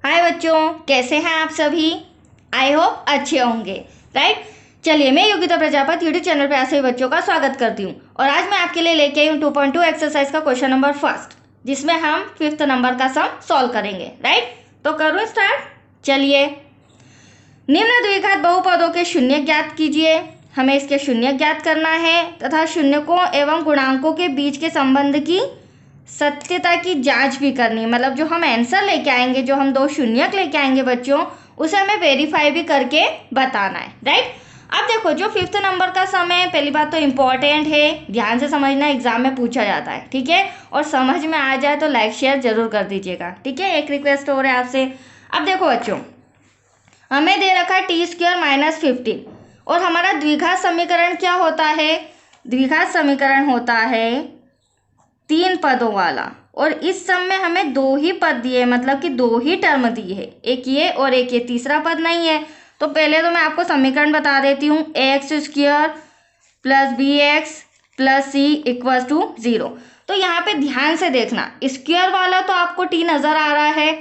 हाय बच्चों, कैसे हैं आप सभी। आई होप अच्छे होंगे, राइट। चलिए, मैं योगिता प्रजापति यूट्यूब चैनल पे आप सभी बच्चों का स्वागत करती हूँ और आज मैं आपके लिए लेके आई हूँ 2.2 एक्सरसाइज का क्वेश्चन नंबर फर्स्ट, जिसमें हम 5th नंबर का सम सॉल्व करेंगे, राइट। तो करूँ स्टार्ट। चलिए, निम्न द्विघात बहुपदों के शून्य ज्ञात कीजिए। हमें इसके शून्य ज्ञात करना है तथा शून्यकों एवं गुणांकों के बीच के संबंध की सत्यता की जांच भी करनी है। मतलब जो हम आंसर लेके आएंगे, जो हम दो शून्यक लेके आएंगे बच्चों, उसे हमें वेरीफाई भी करके बताना है, राइट। अब देखो, जो 5th नंबर का सम है, पहली बात तो इम्पॉर्टेंट है, ध्यान से समझना, एग्जाम में पूछा जाता है, ठीक है। और समझ में आ जाए तो लाइक शेयर जरूर कर दीजिएगा, ठीक है। एक रिक्वेस्ट हो रहा है आपसे। अब देखो बच्चों, हमें दे रखा है t² - 15 और हमारा द्विघात समीकरण क्या होता है। द्विघात समीकरण होता है 3 पदों वाला, और इस सम में हमें 2 ही पद दिए, मतलब कि 2 ही टर्म दी है, एक ये और एक ये, तीसरा पद नहीं है। तो पहले तो मैं आपको समीकरण बता देती हूँ, ax² + bx + c = 0। तो यहाँ पे ध्यान से देखना, स्क्वायर वाला तो आपको t नजर आ रहा है,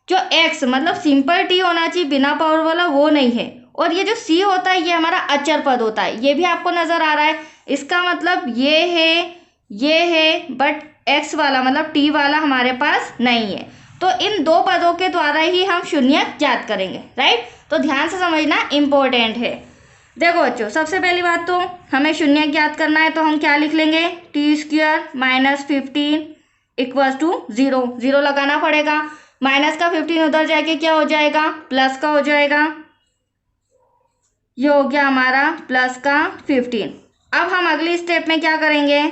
जो x मतलब सिंपल t होना चाहिए, बिना पावर वाला, वो नहीं है। और ये जो c होता है, ये हमारा अचर पद होता है, ये भी आपको नजर आ रहा है। इसका मतलब ये है, बट x वाला मतलब t वाला हमारे पास नहीं है। तो इन 2 पदों के द्वारा ही हम शून्य ज्ञात करेंगे, राइट। तो ध्यान से समझना, इंपॉर्टेंट है। देखो बच्चों, सबसे पहली बात तो हमें शून्य ज्ञात करना है, तो हम क्या लिख लेंगे, t² - 15 = 0। 0 लगाना पड़ेगा। माइनस का 15 उधर जाके क्या हो जाएगा, प्लस का हो जाएगा। ये हो गया हमारा प्लस का 15। अब हम अगली स्टेप में क्या करेंगे,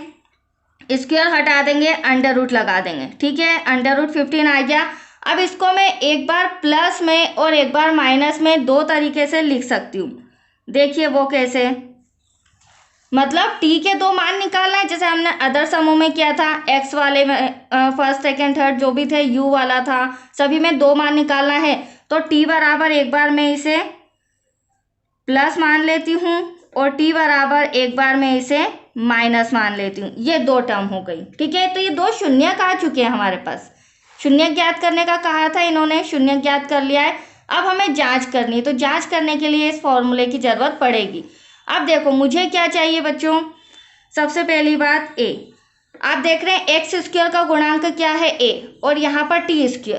स्क्वायर हटा देंगे, अंडर रूट लगा देंगे, ठीक है। अंडर रूट 15 आ गया। अब इसको मैं एक बार प्लस में और एक बार माइनस में 2 तरीके से लिख सकती हूँ। देखिए वो कैसे, मतलब t के 2 मान निकालना है, जैसे हमने अदर समूह में किया था। x वाले में फर्स्ट सेकंड थर्ड जो भी थे, u वाला था, सभी में 2 मान निकालना है। तो t बराबर एक बार मैं इसे प्लस मान लेती हूँ और t बराबर एक बार मैं इसे माइनस मान लेती हूँ। ये 2 टर्म हो गई, ठीक है। तो ये 2 शून्यक आ चुके हैं हमारे पास। शून्य ज्ञात करने का कहा था, इन्होंने शून्य ज्ञात कर लिया है। अब हमें जांच करनी है, तो जांच करने के लिए इस फॉर्मूले की जरूरत पड़ेगी। अब देखो, मुझे क्या चाहिए बच्चों, सबसे पहली बात a। आप देख रहे हैं x² का गुणांक क्या है, a, और यहाँ पर t²,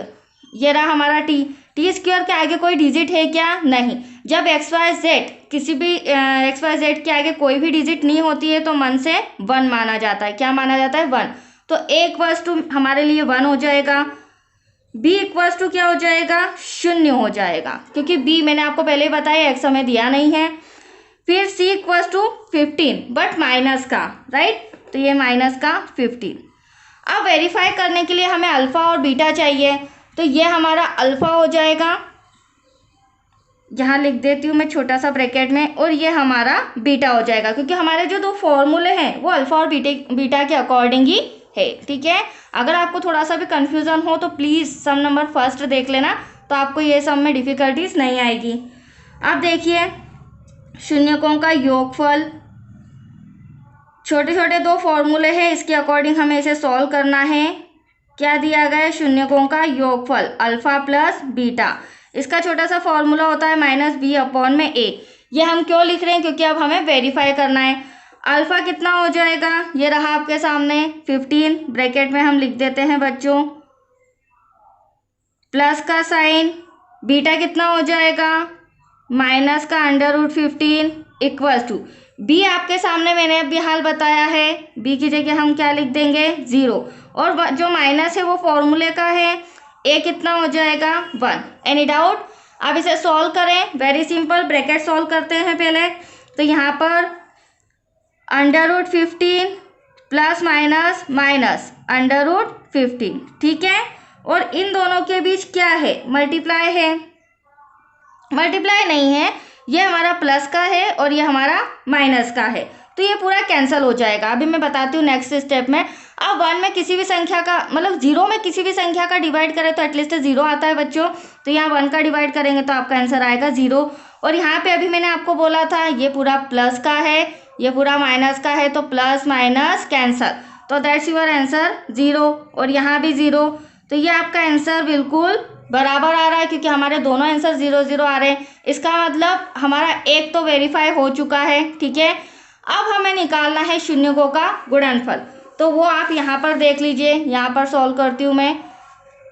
ये रहा हमारा t। t² के आगे कोई डिजिट है क्या, नहीं। जब xyz, किसी भी xyz के आगे कोई भी डिजिट नहीं होती है तो मन से 1 माना जाता है। क्या माना जाता है, 1। तो a = हमारे लिए 1 हो जाएगा। b = क्या हो जाएगा, 0 हो जाएगा, क्योंकि b मैंने आपको पहले ही बताया x हमें दिया नहीं है। फिर c = 15, बट माइनस का, राइट। तो ये माइनस का 15। अब वेरीफाई करने के लिए हमें अल्फा और बीटा चाहिए, तो ये हमारा अल्फा हो जाएगा, यहाँ लिख देती हूँ मैं छोटा सा ब्रैकेट में, और ये हमारा बीटा हो जाएगा, क्योंकि हमारे जो 2 फॉर्मूले हैं वो अल्फा और बीटा के अकॉर्डिंग ही है, ठीक है। अगर आपको थोड़ा सा भी कंफ्यूजन हो तो प्लीज़ सम नंबर फर्स्ट देख लेना, तो आपको ये सम में डिफिकल्टीज नहीं आएगी। अब देखिए, शून्यकों का योगफल, छोटे छोटे 2 फॉर्मूले हैं, इसके अकॉर्डिंग हमें इसे सॉल्व करना है। क्या दिया गया है, शून्यकों का योगफल अल्फा प्लस बीटा। इसका छोटा सा फॉर्मूला होता है -b/a। ये हम क्यों लिख रहे हैं, क्योंकि अब हमें वेरीफाई करना है। अल्फा कितना हो जाएगा, ये रहा आपके सामने 15, ब्रैकेट में हम लिख देते हैं बच्चों प्लस का साइन। बीटा कितना हो जाएगा, माइनस का √15 = b आपके सामने मैंने अभी हाल बताया है, b की जगह हम क्या लिख देंगे, 0। और जो माइनस है वो फॉर्मूले का है, a कितना हो जाएगा, 1। Any doubt. अब इसे सॉल्व करें, वेरी सिंपल, ब्रैकेट सॉल्व करते हैं पहले। तो यहाँ पर √15 प्लस माइनस माइनस √15, ठीक है। और इन दोनों के बीच क्या है, मल्टीप्लाई है, मल्टीप्लाई नहीं है, ये हमारा प्लस का है और ये हमारा माइनस का है, तो ये पूरा कैंसिल हो जाएगा। अभी मैं बताती हूँ नेक्स्ट स्टेप में। अब 1 में किसी भी संख्या का, मतलब 0 में किसी भी संख्या का डिवाइड करें तो एटलीस्ट 0 आता है बच्चों, तो यहाँ 1 का डिवाइड करेंगे तो आपका आंसर आएगा 0। और यहाँ पे अभी मैंने आपको बोला था ये पूरा प्लस का है, ये पूरा माइनस का है, तो प्लस माइनस कैंसल, तो दैट्स योर आंसर 0। और यहाँ भी 0, तो ये आपका आंसर बिल्कुल बराबर आ रहा है क्योंकि हमारे दोनों आंसर 0 0 आ रहे हैं। इसका मतलब हमारा एक तो वेरीफाई हो चुका है, ठीक है। अब हमें निकालना है शून्यकों का गुणनफल, तो वो आप यहाँ पर देख लीजिए। यहाँ पर सॉल्व करती हूँ मैं।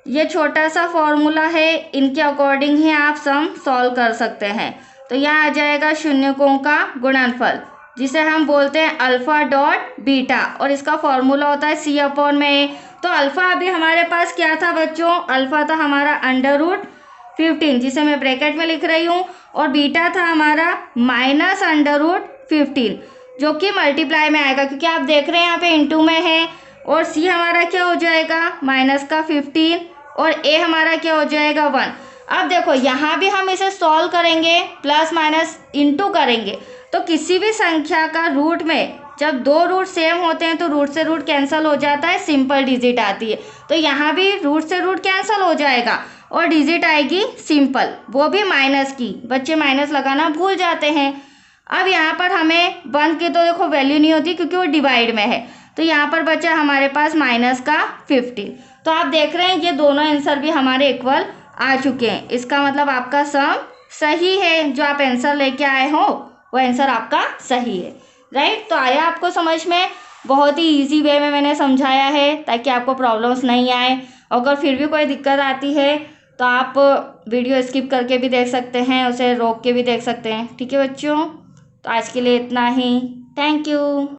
ये छोटा सा फॉर्मूला है, इनके अकॉर्डिंग ही आप सम सॉल्व कर सकते हैं। तो यहाँ आ जाएगा शून्यकों का गुणनफल, जिसे हम बोलते हैं अल्फा डॉट बीटा, और इसका फॉर्मूला होता है सी अपॉन में ए। तो अल्फा अभी हमारे पास क्या था बच्चों, अल्फा था हमारा √15, जिसे मैं ब्रैकेट में लिख रही हूँ, और बीटा था हमारा -√15, जो कि मल्टीप्लाई में आएगा क्योंकि आप देख रहे हैं यहाँ पे इंटू में है। और सी हमारा क्या हो जाएगा -15, और ए हमारा क्या हो जाएगा 1। अब देखो यहाँ भी हम इसे सॉल्व करेंगे, प्लस माइनस इंटू करेंगे, तो किसी भी संख्या का रूट में जब दो रूट सेम होते हैं तो रूट से रूट कैंसिल हो जाता है, सिंपल डिजिट आती है। तो यहाँ भी रूट से रूट कैंसिल हो जाएगा और डिजिट आएगी सिंपल, वो भी माइनस की। बच्चे माइनस लगाना भूल जाते हैं। अब यहाँ पर हमें 1 की तो देखो वैल्यू नहीं होती क्योंकि वो डिवाइड में है, तो यहाँ पर बचा हमारे पास -15। तो आप देख रहे हैं ये दोनों आंसर भी हमारे इक्वल आ चुके हैं। इसका मतलब आपका सम सही है, जो आप आंसर लेके आए हो वो आंसर आपका सही है, राइट। तो आया आपको समझ में? बहुत ही इजी वे में मैंने समझाया है ताकि आपको प्रॉब्लम्स नहीं आए। अगर फिर भी कोई दिक्कत आती है तो आप वीडियो स्किप करके भी देख सकते हैं, उसे रोक के भी देख सकते हैं, ठीक है बच्चों। तो आज के लिए इतना ही। Thank you.